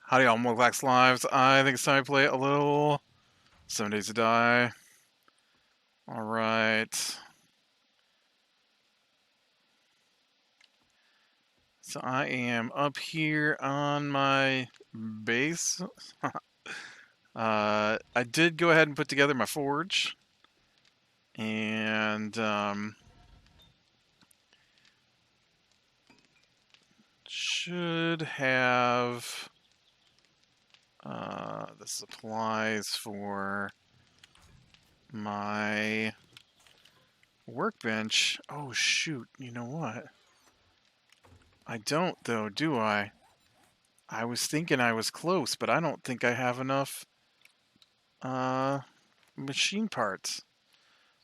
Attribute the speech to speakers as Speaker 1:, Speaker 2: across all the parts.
Speaker 1: Howdy all Moglax Lives. I think it's time to play a little 7 Days to Die. Alright. So I am up here on my base. I did go ahead and put together my forge. And should have the supplies for my workbench. Oh shoot, you know what? I don't though, do I? I was thinking I was close, but I don't think I have enough machine parts.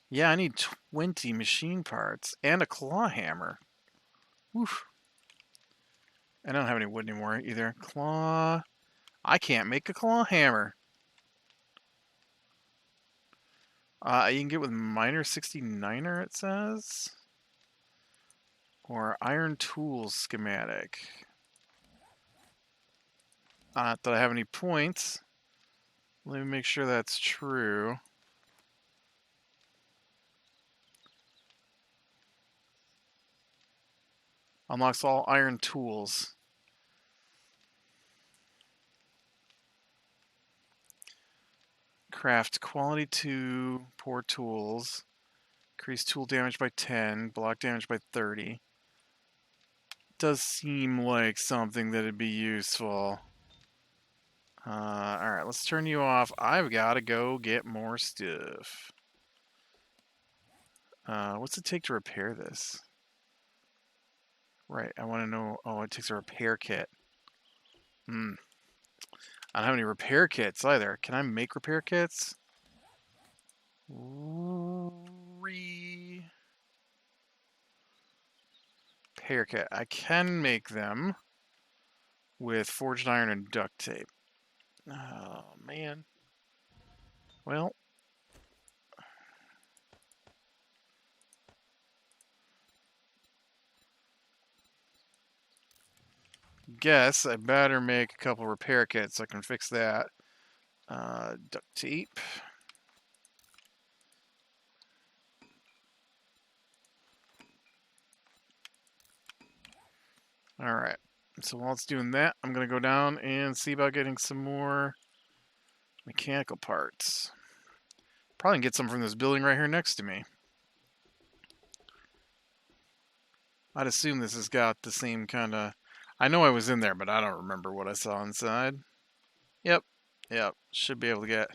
Speaker 1: Yeah, I need 20 machine parts and a claw hammer. Oof. I don't have any wood anymore either. Claw. I can't make a claw hammer. You can get with Miner 69er, it says. Or Iron Tools schematic. Not that I have any points. Let me make sure that's true. Unlocks all iron tools. Craft quality 2, poor tools. Increase tool damage by 10, block damage by 30. Does seem like something that'd be useful. Alright, let's turn you off. I've got to go get more stuff. What's it take to repair this? Right, I want to know... Oh, it takes a repair kit. I don't have any repair kits either. Can I make repair kits? Repair kit. I can make them with forged iron and duct tape. Oh, man. Well. Guess I better make a couple repair kits so I can fix that. Duct tape. Alright. So while it's doing that, I'm going to go down and see about getting some more mechanical parts. Probably can get some from this building right here next to me. I'd assume this has got the same kind of... I know I was in there, but I don't remember what I saw inside. Yep. Should be able to get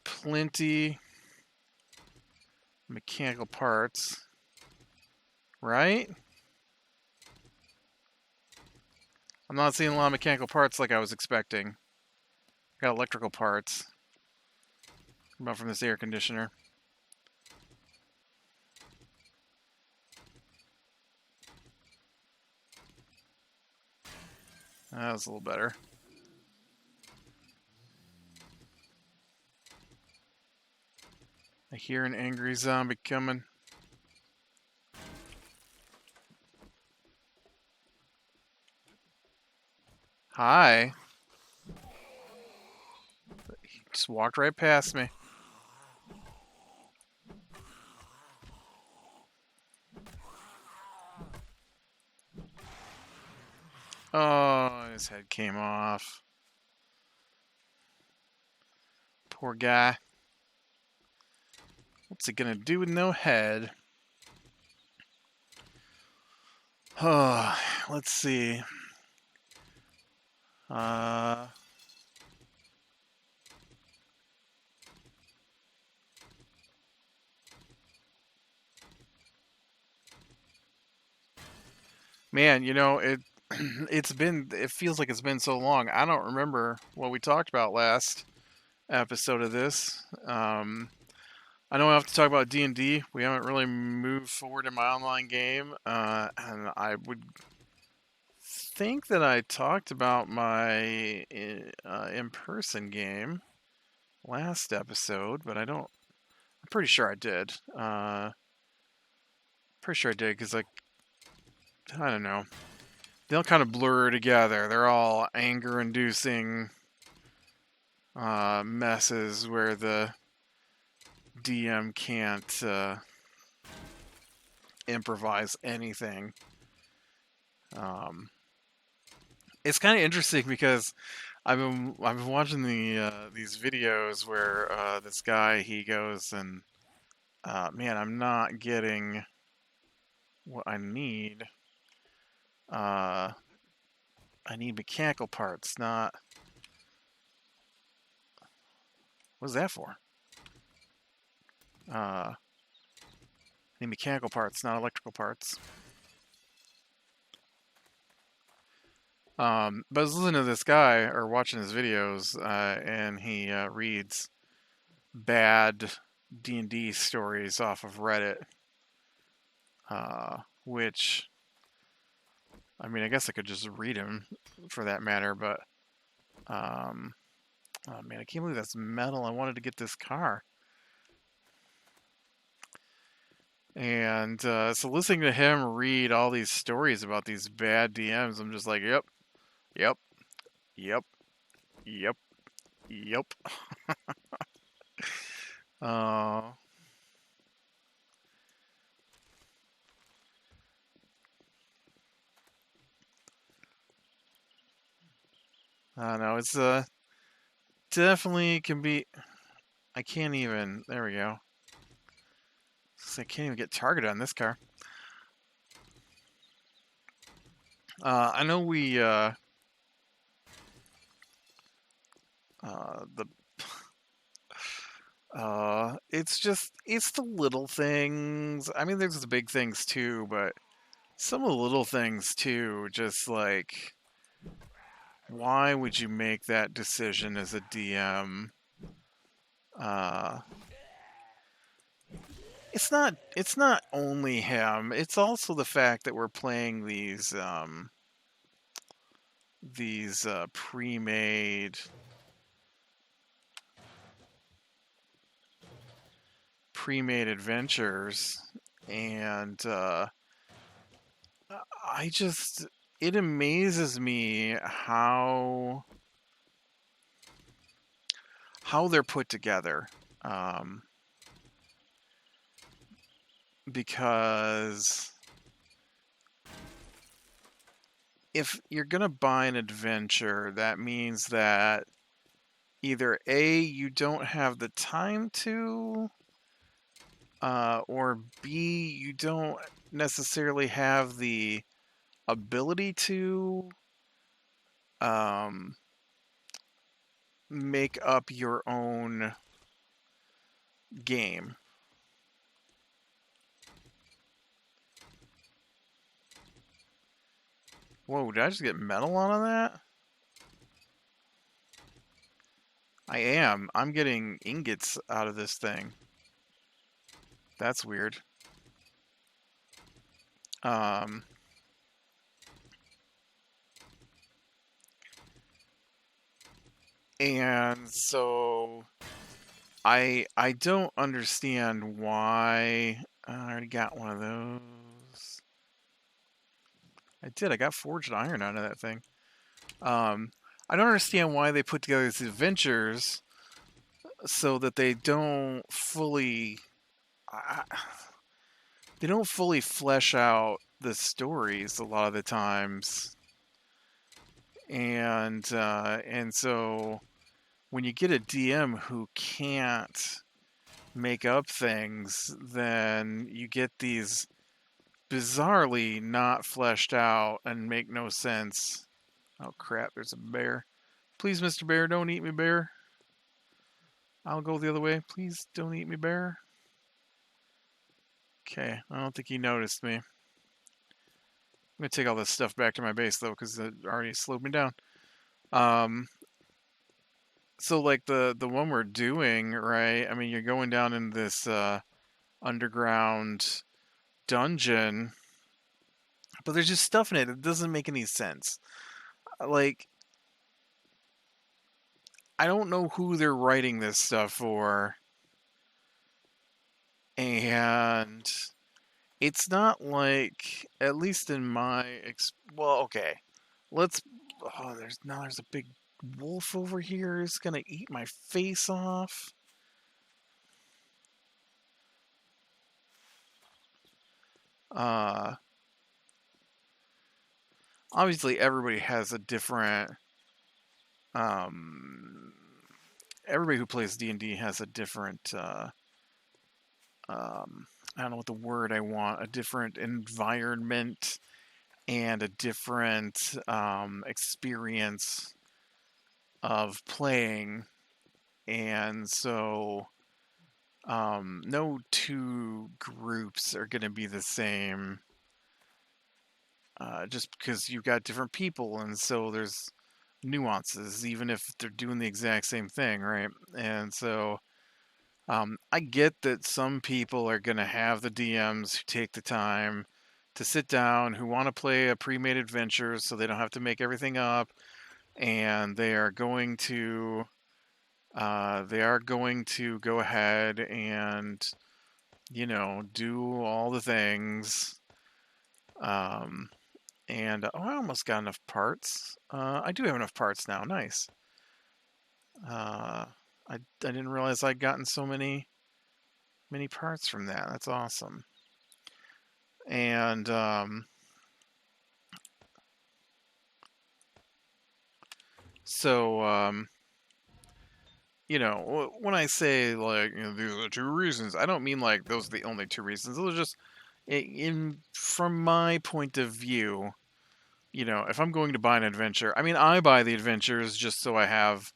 Speaker 1: plenty mechanical parts. Right? I'm not seeing a lot of mechanical parts like I was expecting. Got electrical parts. About from this air conditioner. That was a little better. I hear an angry zombie coming. Hi. He just walked right past me. Oh, his head came off. Poor guy. What's he gonna do with no head? Oh, let's see. Man, you know, it feels like it's been so long. I don't remember what we talked about last episode of this. I know I have to talk about D&D. We haven't really moved forward in my online game, and I would think that I talked about my in-person game last episode, but I don't. I'm pretty sure I did. Pretty sure I did because I don't know. they all kind of blur together. They're all anger-inducing messes where the DM can't improvise anything. Um, it's kind of interesting because I've been watching these videos where this guy he goes and man, I'm not getting what I need. Uh, I need mechanical parts, not what's that for? I need mechanical parts, not electrical parts. But I was listening to this guy or watching his videos, and he reads bad D&D stories off of Reddit, which I mean, I guess I could just read him for that matter, but oh man, I can't believe that's metal. I wanted to get this car. And so listening to him read all these stories about these bad DMs, I'm just like, yep, yep, yep, yep, yep. Uh, I don't know. It's definitely can be. I can't even. There we go. So I can't even get targeted on this car. I know we the it's the little things. I mean, there's the big things too, but some of the little things too. Just like, why would you make that decision as a DM? Uh, it's not only him. It's also the fact that we're playing these pre-made adventures, and I just it amazes me how they're put together, um, because if you're gonna buy an adventure, that means that either A, you don't have the time to, or B, you don't necessarily have the ability to um, make up your own game. Whoa, did I just get metal on that? I am. I'm getting ingots out of this thing. That's weird. Um, and so I don't understand why I already got one of those. I did. I got forged iron out of that thing. Um, I don't understand why they put together these adventures so that I- they don't fully flesh out the stories a lot of the times, and so when you get a DM who can't make up things, then you get these bizarrely not fleshed out and make no sense. Oh crap, there's a bear. Please, Mr. Bear, don't eat me, bear. I'll go the other way. Please don't eat me, bear. Okay, I don't think he noticed me. I'm gonna take all this stuff back to my base though, because it already slowed me down. Um, so like the one we're doing, right? I mean, you're going down in this underground dungeon, but there's just stuff in it that doesn't make any sense. Like, I don't know who they're writing this stuff for, and It's not like, at least in my well, okay. Let's. Oh, there's a big wolf over here. It's gonna eat my face off. Uh, Obviously everybody has a different. Um, Everybody who plays D&D has a different. I don't know what the word I want. A different environment and a different experience of playing, and so no two groups are going to be the same, just because you've got different people, and so there's nuances, even if they're doing the exact same thing, right? And so I get that some people are going to have the DMs who take the time to sit down, who want to play a pre-made adventure so they don't have to make everything up, and they are going to go ahead and do all the things. Um, and oh, I almost got enough parts. I do have enough parts now. Nice. I didn't realize I'd gotten so many parts from that. That's awesome. And so when I say like these are the two reasons, I don't mean like those are the only two reasons. Those are just in from my point of view. If I'm going to buy an adventure, I mean, I buy the adventures just so I have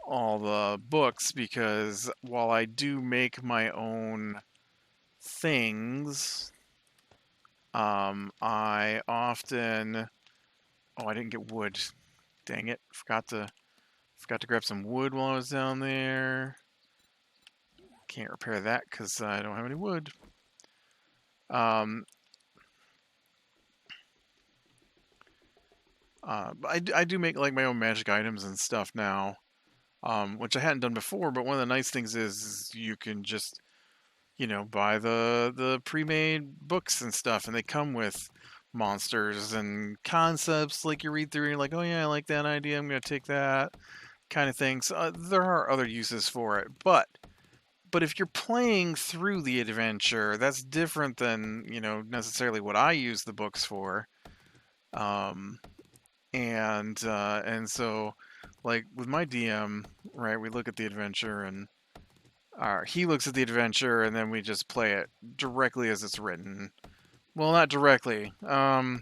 Speaker 1: all the books, because while I do make my own things, I often. Oh, I didn't get wood. Dang it! Forgot to grab some wood while I was down there. Can't repair that because I don't have any wood. Um, I do make like my own magic items and stuff now, which I hadn't done before. But one of the nice things is you can just buy the pre-made books and stuff, and they come with monsters and concepts like you read through and you're like, oh yeah, I like that idea, I'm gonna take that kind of thing. So there are other uses for it, but if you're playing through the adventure, that's different than necessarily what I use the books for. Um, and so like with my DM, right, we look at the adventure and he looks at the adventure, and then we just play it directly as it's written. Well, not directly. I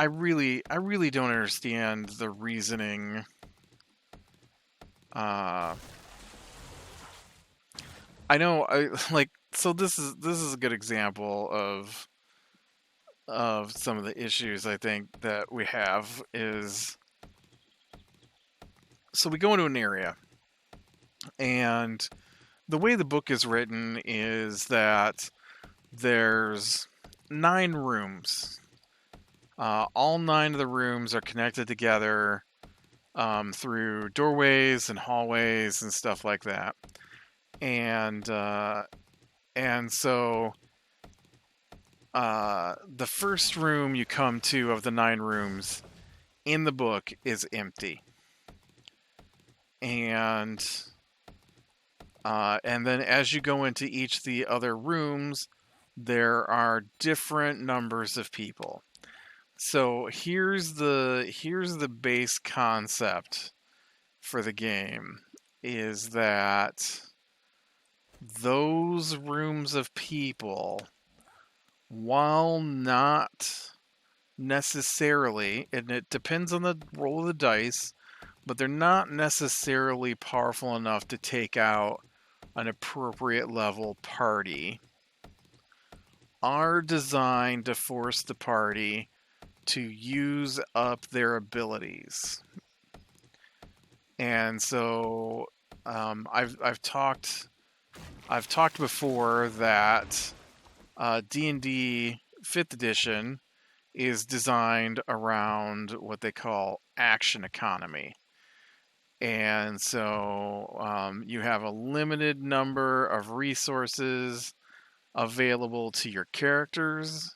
Speaker 1: really don't understand the reasoning. Uh, I know, I like. So this is a good example of some of the issues I think that we have is, so we go into an area, and the way the book is written is that there's 9 rooms. All 9 of the rooms are connected together through doorways and hallways and stuff like that. And so the first room you come to of the 9 rooms in the book is empty, and then as you go into each of the other rooms, there are different numbers of people. So here's the base concept for the game, is that those rooms of people, while not necessarily, and it depends on the roll of the dice, but they're not necessarily powerful enough to take out an appropriate level party, are designed to force the party to use up their abilities. And so I've talked before that D&D 5th edition is designed around what they call action economy. And so you have a limited number of resources available to your characters,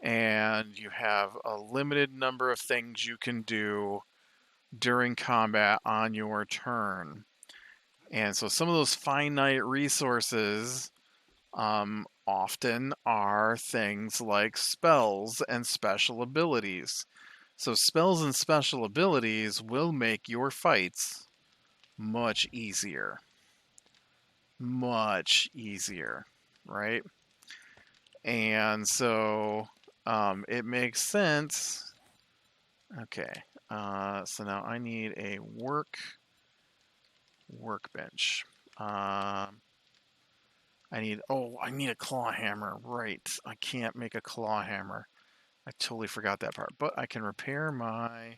Speaker 1: and you have a limited number of things you can do during combat on your turn. And so some of those finite resources often are things like spells and special abilities. So spells and special abilities will make your fights much easier. Much easier, right? And so it makes sense. Okay, so now I need a workbench. I need a claw hammer. Right, I can't make a claw hammer. I totally forgot that part. But I can repair my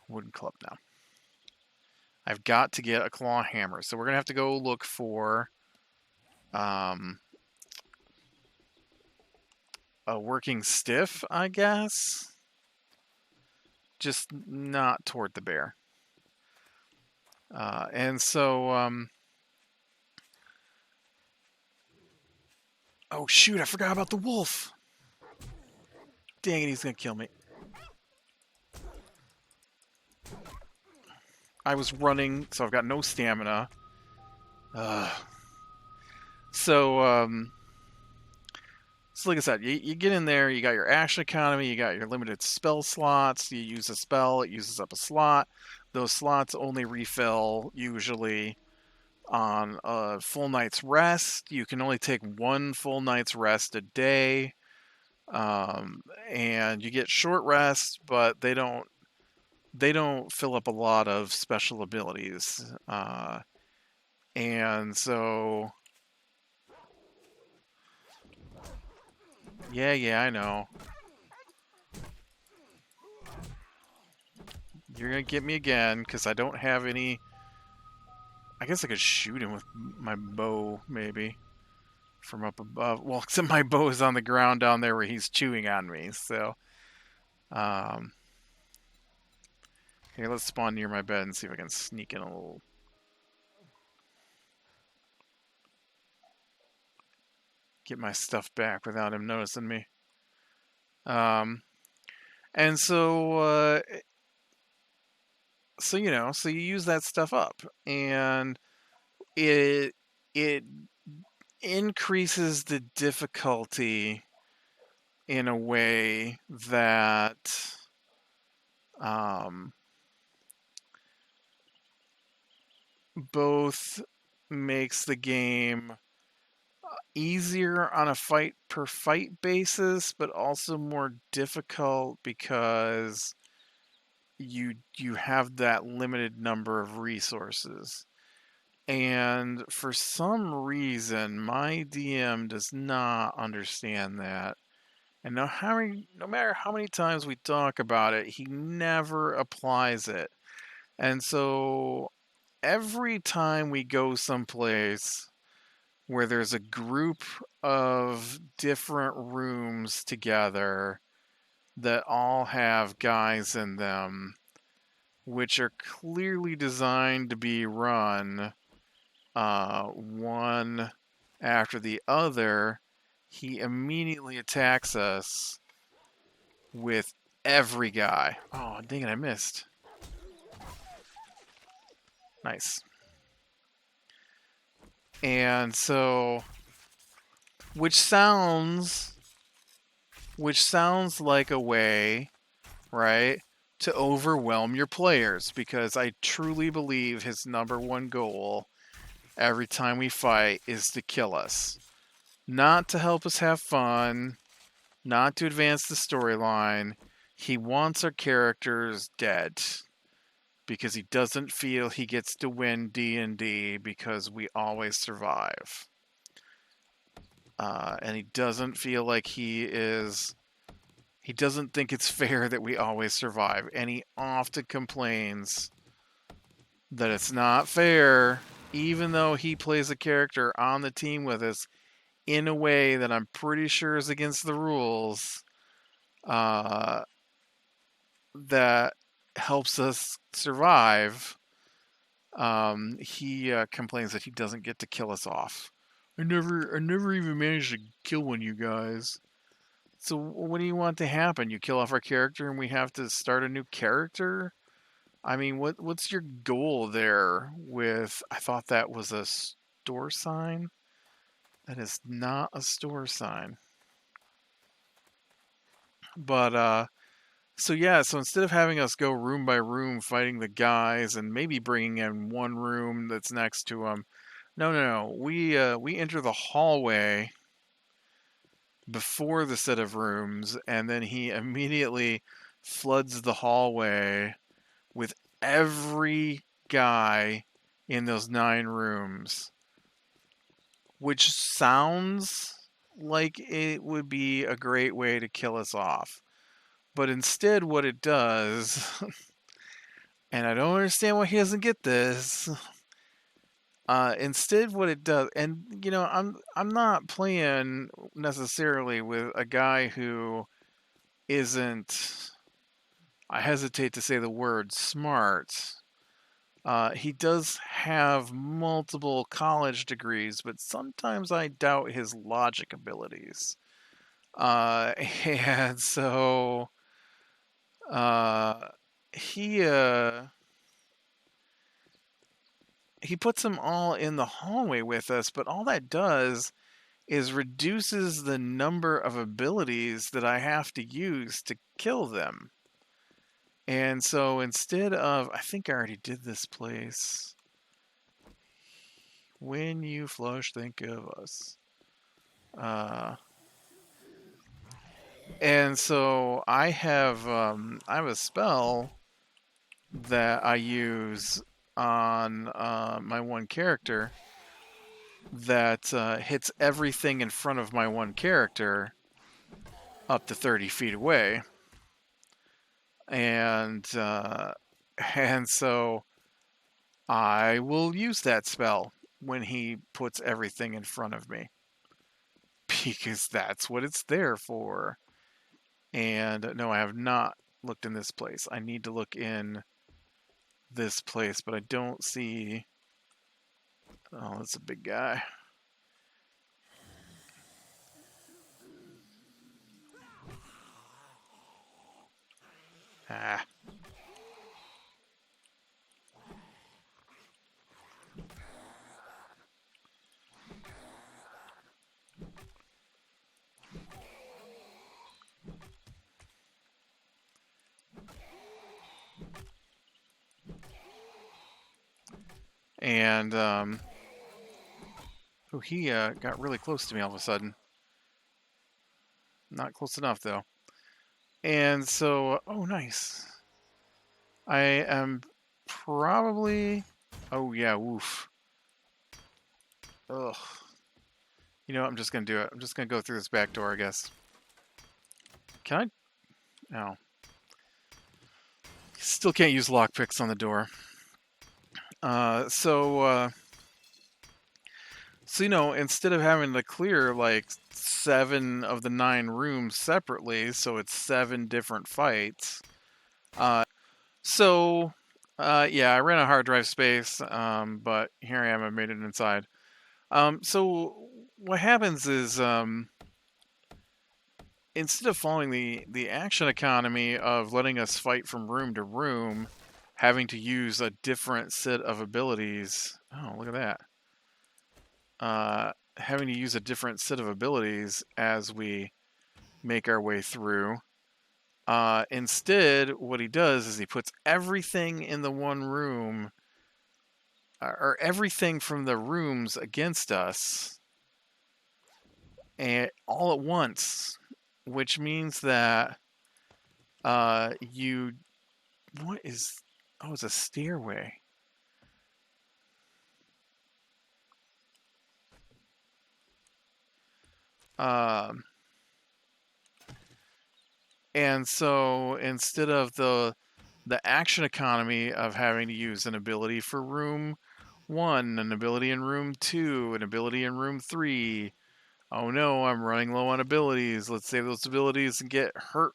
Speaker 1: wooden club now. I've got to get a claw hammer, so we're gonna have to go look for a working stiff, I guess. Just not toward the bear. And so, oh shoot, I forgot about the wolf. Dang it, he's gonna kill me. I was running, so I've got no stamina. So, so like I said, you get in there, you got your action economy, you got your limited spell slots, you use a spell, it uses up a slot. Those slots only refill usually on a full night's rest. You can only take one full night's rest a day. And you get short rests, but they don't fill up a lot of special abilities. And so yeah, I know. You're gonna get me again because I don't have any. I guess I could shoot him with my bow, maybe from up above. Well, except my bow is on the ground down there where he's chewing on me. So, um, here, let's spawn near my bed and see if I can sneak in a little. Get my stuff back without him noticing me. And so, so you use that stuff up, and it increases the difficulty in a way that both makes the game easier on a fight per fight basis, but also more difficult because you have that limited number of resources. And for some reason, my DM does not understand that. And no matter how many times we talk about it, he never applies it. And so every time we go someplace where there's a group of different rooms together that all have guys in them, which are clearly designed to be run one after the other, he immediately attacks us with every guy. Oh, dang it, I missed. Nice. And so, which sounds like a way, right, to overwhelm your players, because I truly believe his number one goal every time we fight is to kill us. Not to help us have fun, not to advance the storyline. He wants our characters dead because he doesn't feel he gets to win D&D because we always survive. And he doesn't feel like he doesn't think it's fair that we always survive. And he often complains that it's not fair, even though he plays a character on the team with us in a way that I'm pretty sure is against the rules, that helps us survive. He complains that he doesn't get to kill us off I never even managed to kill one of you guys. So what do you want to happen? You kill off our character and we have to start a new character? I mean, what's your goal there with I thought that was a store sign? That is not a store sign. But so yeah, so instead of having us go room by room fighting the guys and maybe bringing in one room that's next to them, no. We enter the hallway before the set of rooms, and then he immediately floods the hallway with every guy in those 9 rooms, which sounds like it would be a great way to kill us off. But instead, what it does, and I don't understand why he doesn't get this. Instead, what it does, and I'm not playing necessarily with a guy who isn't. I hesitate to say the word smart. He does have multiple college degrees, but sometimes I doubt his logic abilities. And so uh, he he puts them all in the hallway with us, but all that does is reduces the number of abilities that I have to use to kill them. And so instead of, I think I already did this place. When you flush, think of us. Uh, and so I have a spell that I use on my one character that hits everything in front of my one character up to 30 feet away, and and so I will use that spell when he puts everything in front of me because that's what it's there for. And no, I have not looked in this place. I need to look in this place, but I don't see. Oh, that's a big guy. Ah. And oh, he got really close to me all of a sudden. Not close enough though. And so, oh, nice. I am probably. Oh yeah, woof. Ugh. You know, what, I'm just gonna do it. I'm just gonna go through this back door, I guess. Can I? No. Still can't use lockpicks on the door. Uh, so, uh, so instead of having to clear like 7 of the 9 rooms separately, so it's 7 different fights. So, yeah, I ran a hard drive space, but here I am. I made it inside. So what happens is, instead of following the action economy of letting us fight from room to room, having to use a different set of abilities. Oh, look at that. Having to use a different set of abilities as we make our way through. Instead, what he does is he puts everything in the one room, or everything from the rooms against us, and all at once, which means that you. What is? Oh, it's a stairway. Um, and so instead of the action economy of having to use an ability for room 1, an ability in room 2, an ability in room 3. Oh no, I'm running low on abilities. Let's save those abilities and get hurt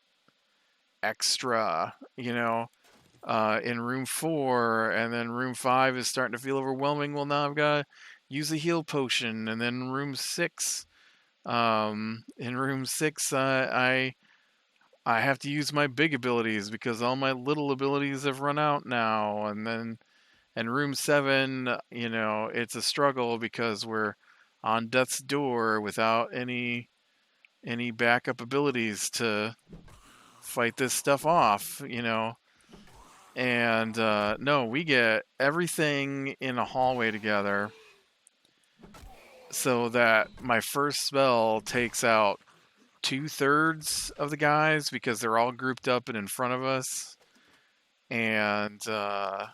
Speaker 1: extra, in room 4, and then room 5 is starting to feel overwhelming. Well, now I've got to use a heal potion, and then room 6. In room 6, I have to use my big abilities because all my little abilities have run out now. And then in room 7, it's a struggle because we're on death's door without any backup abilities to fight this stuff off. And no, we get everything in a hallway together so that my first spell takes out 2/3 of the guys because they're all grouped up and in front of us. And then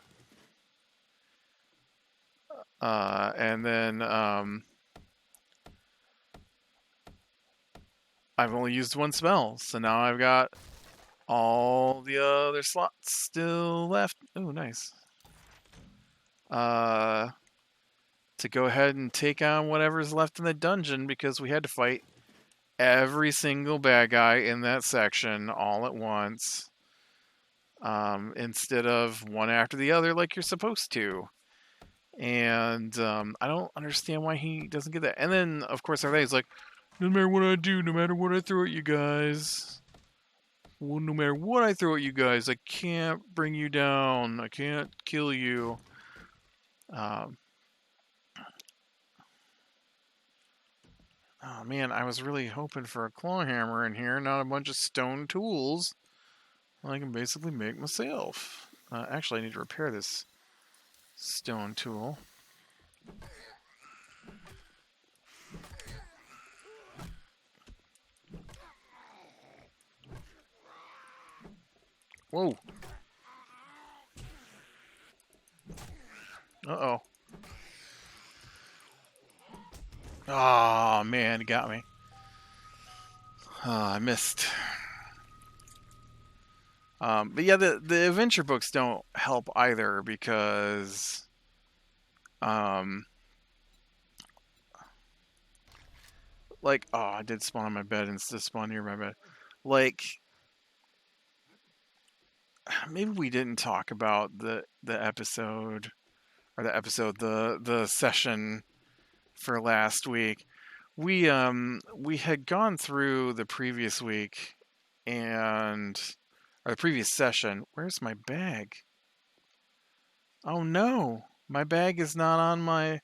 Speaker 1: I've only used one spell, so now I've got all the other slots still left. Oh, nice. To go ahead and take on whatever's left in the dungeon because we had to fight every single bad guy in that section all at once, instead of one after the other like you're supposed to. And I don't understand why he doesn't get that. And then, of course, everybody's like, no matter what I do, no matter what I throw at you guys, well, no matter what I throw at you guys, I can't bring you down. I can't kill you. Oh man, I was really hoping for a claw hammer in here, not a bunch of stone tools I can basically make myself. Actually, I need to repair this stone tool. Whoa. Uh-oh. Oh, man, it got me. I missed. But yeah, the adventure books don't help either because like, oh, I did spawn on my bed instead of spawn near my bed. Like, maybe we didn't talk about the episode or the session for last week. We had gone through the previous week and or the previous session. Where's my bag? Oh no, my bag is not on my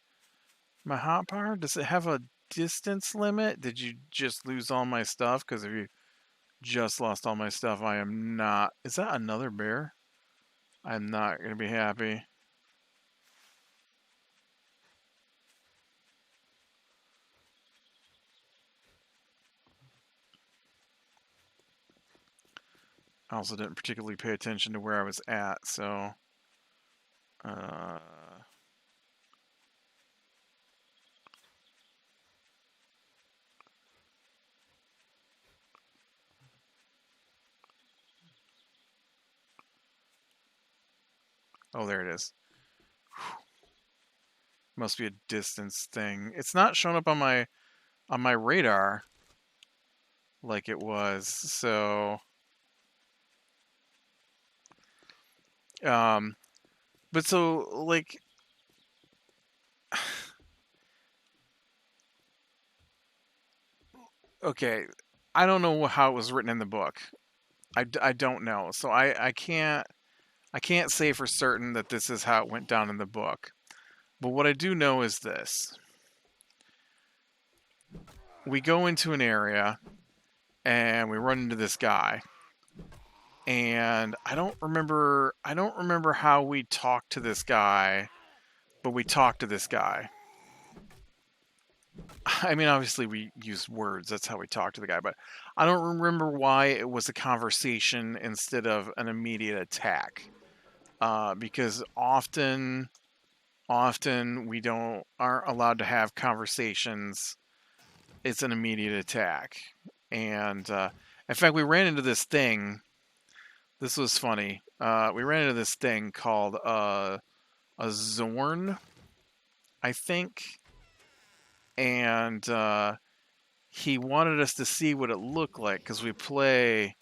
Speaker 1: hotbar. Does it have a distance limit? Did you just lose all my stuff? Because if you just lost all my stuff, I am not. Is that another bear? I'm not gonna be happy. I also didn't particularly pay attention to where I was at, so uh, oh, there it is. Must be a distance thing. It's not showing up on my radar like it was. So but so like okay, I don't know how it was written in the book. I don't know. So I can't say for certain that this is how it went down in the book. But what I do know is this. We go into an area and we run into this guy. And I don't remember how we talked to this guy, but we talked to this guy. I mean, obviously we used words. That's how we talked to the guy, but I don't remember why it was a conversation instead of an immediate attack. Because often we aren't allowed to have conversations. It's an immediate attack. And in fact, we ran into this thing. This was funny. We ran into this thing called a Zorn, I think. And he wanted us to see what it looked like because we play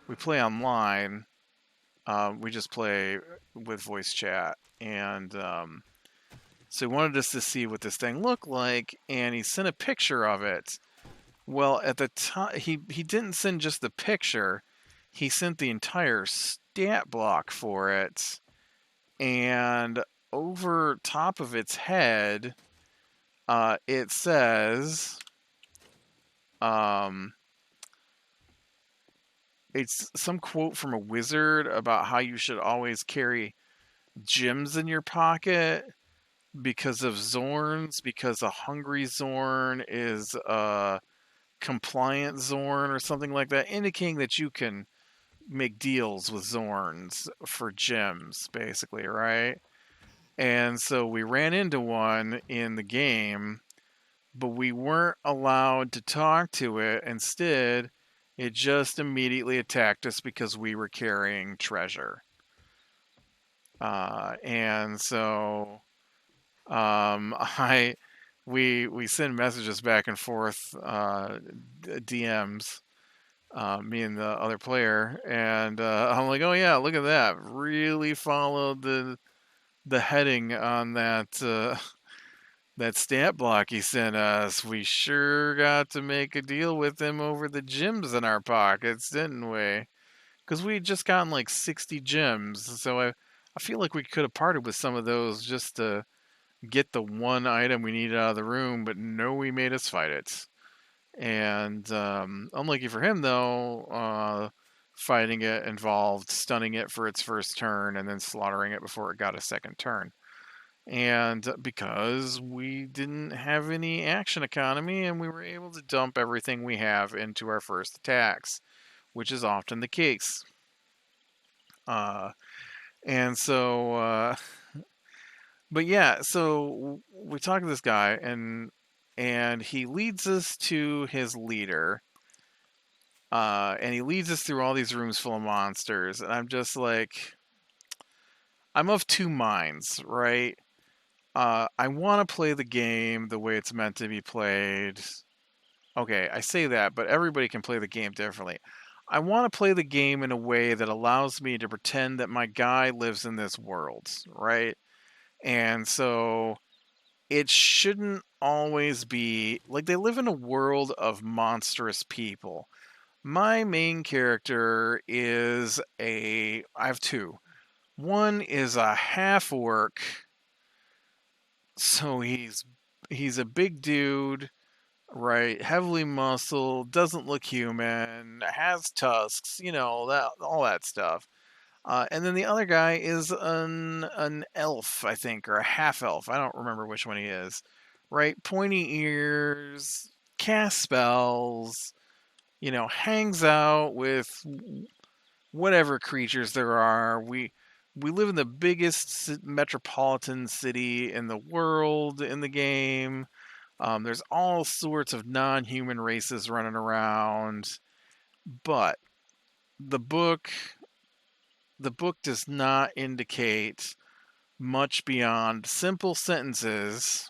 Speaker 1: online. We just play with voice chat, and So he wanted us to see what this thing looked like, and he sent a picture of it. Well, at the time, he didn't send just the picture, he sent the entire stat block for it, and over top of its head, it says, um, it's some quote from a wizard about how you should always carry gems in your pocket because of Zorns, because a hungry Zorn is a compliant Zorn or something like that, indicating that you can make deals with Zorns for gems, basically, right? And so we ran into one in the game, but we weren't allowed to talk to it. Instead, it just immediately attacked us because we were carrying treasure. And so I we send messages back and forth, DMs, me and the other player, and I'm like, oh yeah, look at that, really followed the heading on that that stat block he sent us. We sure got to make a deal with him over the gems in our pockets, didn't we? Because we had just gotten like 60 gems, so I feel like we could have parted with some of those just to get the one item we needed out of the room, but no, he made us fight it. And unlucky for him, though, fighting it involved stunning it for its first turn and then slaughtering it before it got a second turn. And because we didn't have any action economy and we were able to dump everything we have into our first attacks, which is often the case. Uh, and so, but yeah, so we talk to this guy and he leads us to his leader. And he leads us through all these rooms full of monsters, and I'm just like, I'm of two minds, right? I want to play the game the way it's meant to be played. Okay, I say that, but everybody can play the game differently. I want to play the game in a way that allows me to pretend that my guy lives in this world, right? And so it shouldn't always be like they live in a world of monstrous people. My main character is I have two. One is a half orc, so he's a big dude, right? Heavily muscled, doesn't look human, has tusks, that all that stuff. And then the other guy is an elf, I think, or a half elf. I don't remember which one he is. Right? Pointy ears, cast spells, hangs out with whatever creatures there are. We live in the biggest metropolitan city in the world in the game. There's all sorts of non-human races running around, but the book the book does not indicate much beyond simple sentences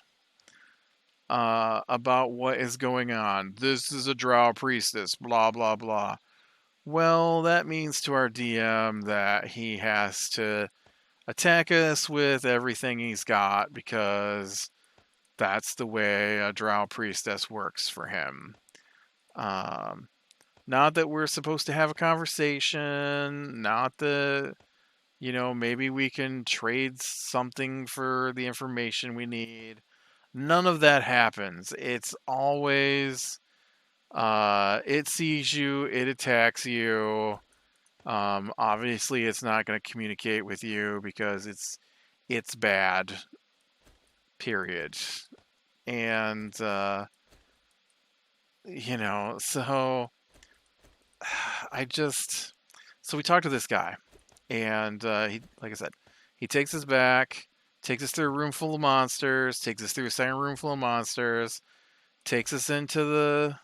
Speaker 1: about what is going on. This is a drow priestess, blah blah blah. Well, that means to our DM that he has to attack us with everything he's got because that's the way a drow priestess works for him. Um, Not that we're supposed to have a conversation, not that, maybe we can trade something for the information we need. None of that happens. It's always, it sees you, it attacks you. Obviously, it's not going to communicate with you because it's bad. Period. And so I just so we talked to this guy, and he, like I said, he takes us back, takes us through a room full of monsters, takes us through a second room full of monsters, takes us into the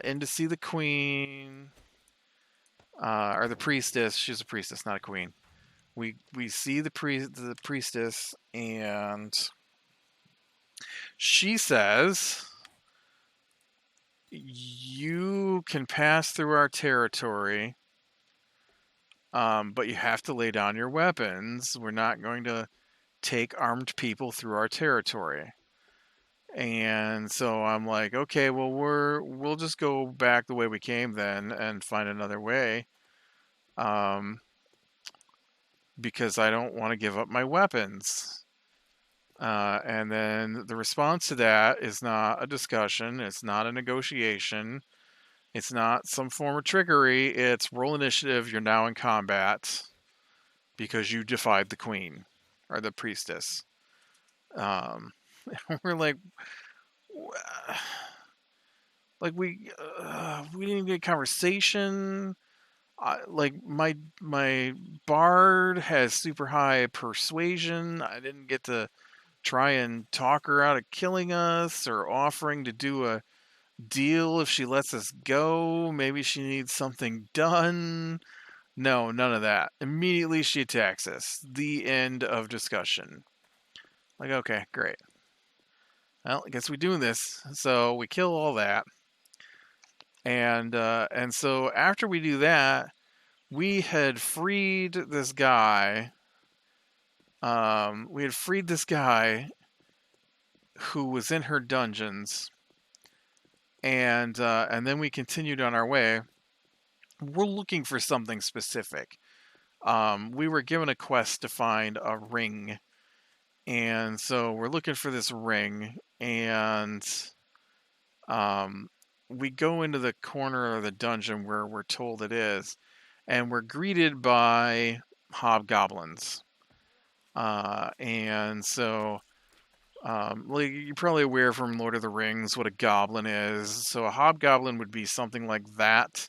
Speaker 1: in to see the queen, or the priestess. She's a priestess, not a queen. We see the priestess, and she says, "You can pass through our territory, but you have to lay down your weapons. We're not going to take armed people through our territory. And so I'm like, okay, well we'll just go back the way we came then and find another way. Um, because I don't want to give up my weapons. And then the response to that is not a discussion. It's not a negotiation. It's not some form of trickery. It's roll initiative. You're now in combat because you defied the queen or the priestess. Um, we're like we didn't get conversation. Like my bard has super high persuasion. I didn't get to try and talk her out of killing us or offering to do a deal if she lets us go. Maybe she needs something done. No, none of that. Immediately she attacks us. The end of discussion. Like, okay, great. Well, I guess we're doing this. So we kill all that. And so after we do that, we had freed this guy. We had freed this guy who was in her dungeons, and then we continued on our way. We're looking for something specific. We were given a quest to find a ring, and so we're looking for this ring, and we go into the corner of the dungeon where we're told it is, and we're greeted by hobgoblins. And so like you're probably aware from Lord of the Rings what a goblin is. So a hobgoblin would be something like that,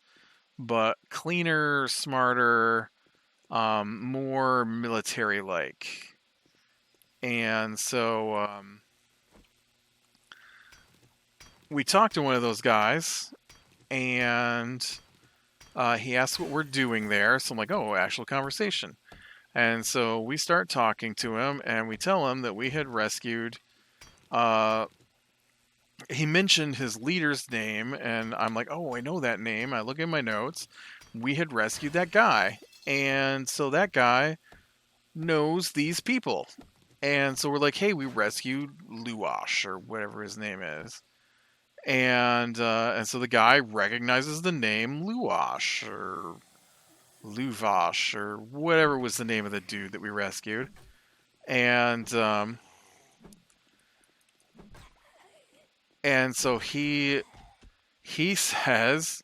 Speaker 1: but cleaner, smarter, more military-like. And so we talked to one of those guys, and he asked what we're doing there. So I'm like, oh, actual conversation. And so we start talking to him, and we tell him that we had rescued. He mentioned his leader's name, and I'm like, oh, I know that name. I look at my notes. We had rescued that guy. And so that guy knows these people. And so we're like, hey, we rescued Luash, or whatever his name is. And so the guy recognizes the name Luash, or Luvash, or whatever was the name of the dude that we rescued. And so he says,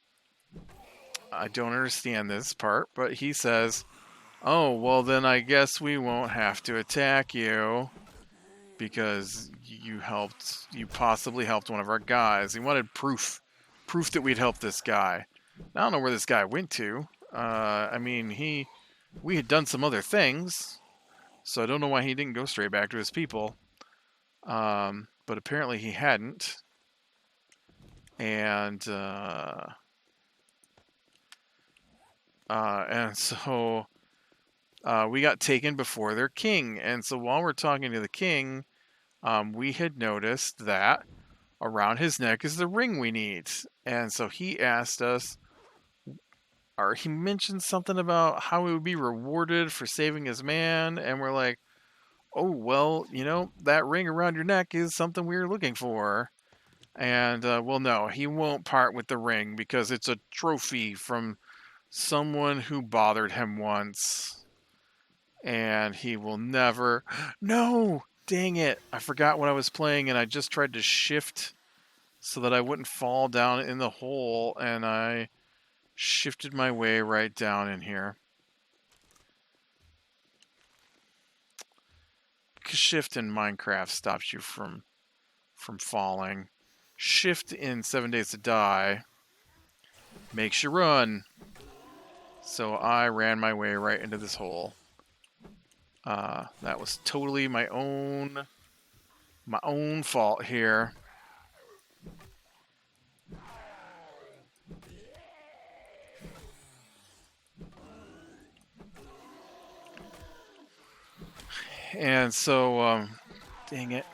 Speaker 1: I don't understand this part, but he says, oh, well then I guess we won't have to attack you because you possibly helped one of our guys. He wanted proof that we'd helped this guy. I don't know where this guy went to. I mean, we had done some other things, so I don't know why he didn't go straight back to his people. But apparently he hadn't. And so we got taken before their king. And so while we're talking to the king, we had noticed that around his neck is the ring we need. And so he asked us, or he mentioned something about how we would be rewarded for saving his man. And we're like, oh, well, that ring around your neck is something we were looking for. And, well, no, he won't part with the ring because it's a trophy from someone who bothered him once. And he will never... No! Dang it! I forgot what I was playing, and I just tried to shift so that I wouldn't fall down in the hole, and I shifted my way right down in here. Shift in Minecraft stops you from falling. Shift in 7 Days to Die makes you run. So I ran my way right into this hole. That was totally my own fault here. And so, dang it.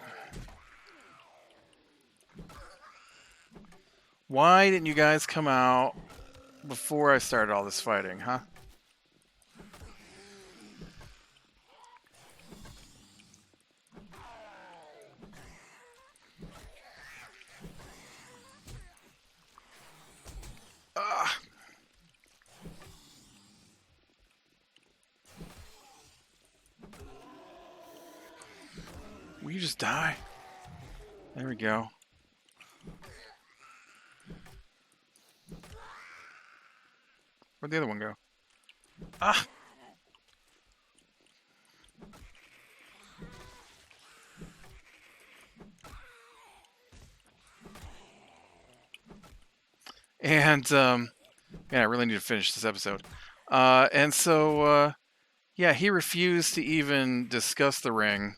Speaker 1: Why didn't you guys come out before I started all this fighting, huh? just die? There we go. Where'd the other one go? Ah! And, man, I really need to finish this episode. And so, yeah, he refused to even discuss the ring.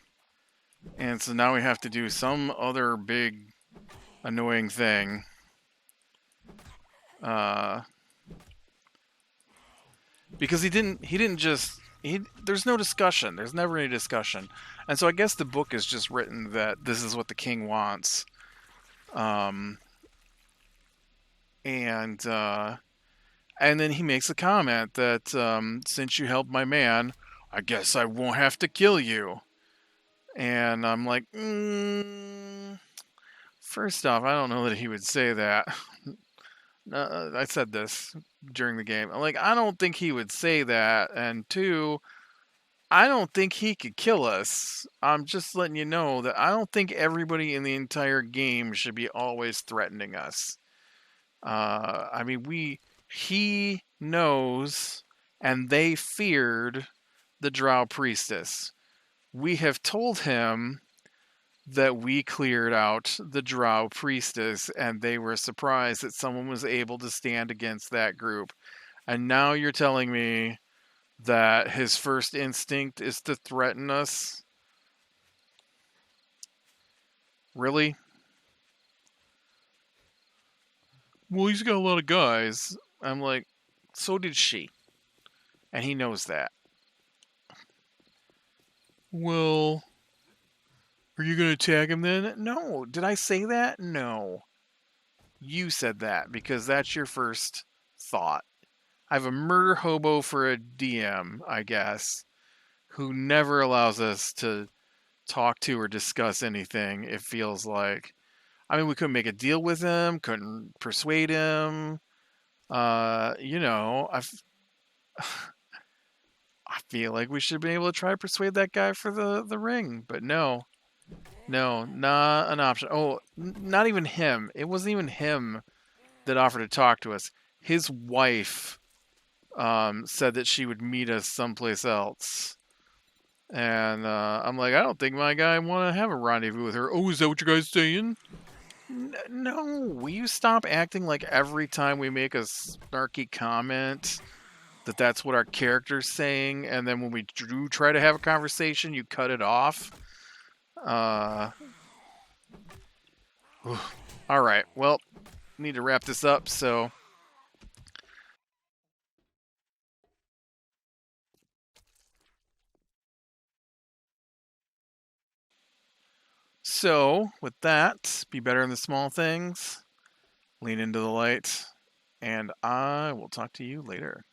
Speaker 1: And so now we have to do some other big, annoying thing. Because he didn't just, there's no discussion. There's never any discussion. And so I guess the book is just written that this is what the king wants. And then he makes a comment that since you helped my man, I guess I won't have to kill you. And I'm like, first off, I don't know that he would say that. I said this during the game. I'm like, I don't think he would say that. And two, I don't think he could kill us. I'm just letting you know that I don't think everybody in the entire game should be always threatening us. I mean, he knows, and they feared the Drow Priestess. We have told him that we cleared out the Drow Priestess, and they were surprised that someone was able to stand against that group. And now you're telling me that his first instinct is to threaten us? Really? Well, he's got a lot of guys. I'm like, so did she. And he knows that. Well, are you going to attack him then? No. Did I say that? No. You said that because that's your first thought. I have a murder hobo for a DM, I guess, who never allows us to talk to or discuss anything, it feels like. I mean, we couldn't make a deal with him, couldn't persuade him. You know, I feel like we should be able to try to persuade that guy for the ring, but no. No, not an option. Oh, not even him. It wasn't even him that offered to talk to us. His wife said that she would meet us someplace else. And I'm like, I don't think my guy want to have a rendezvous with her. Oh, is that what you guys saying? No, will you stop acting like every time we make a snarky comment that's what our character's saying, and then when we do try to have a conversation, you cut it off? All right, well, need to wrap this up, so... So, with that, be better in the small things, lean into the light, and I will talk to you later.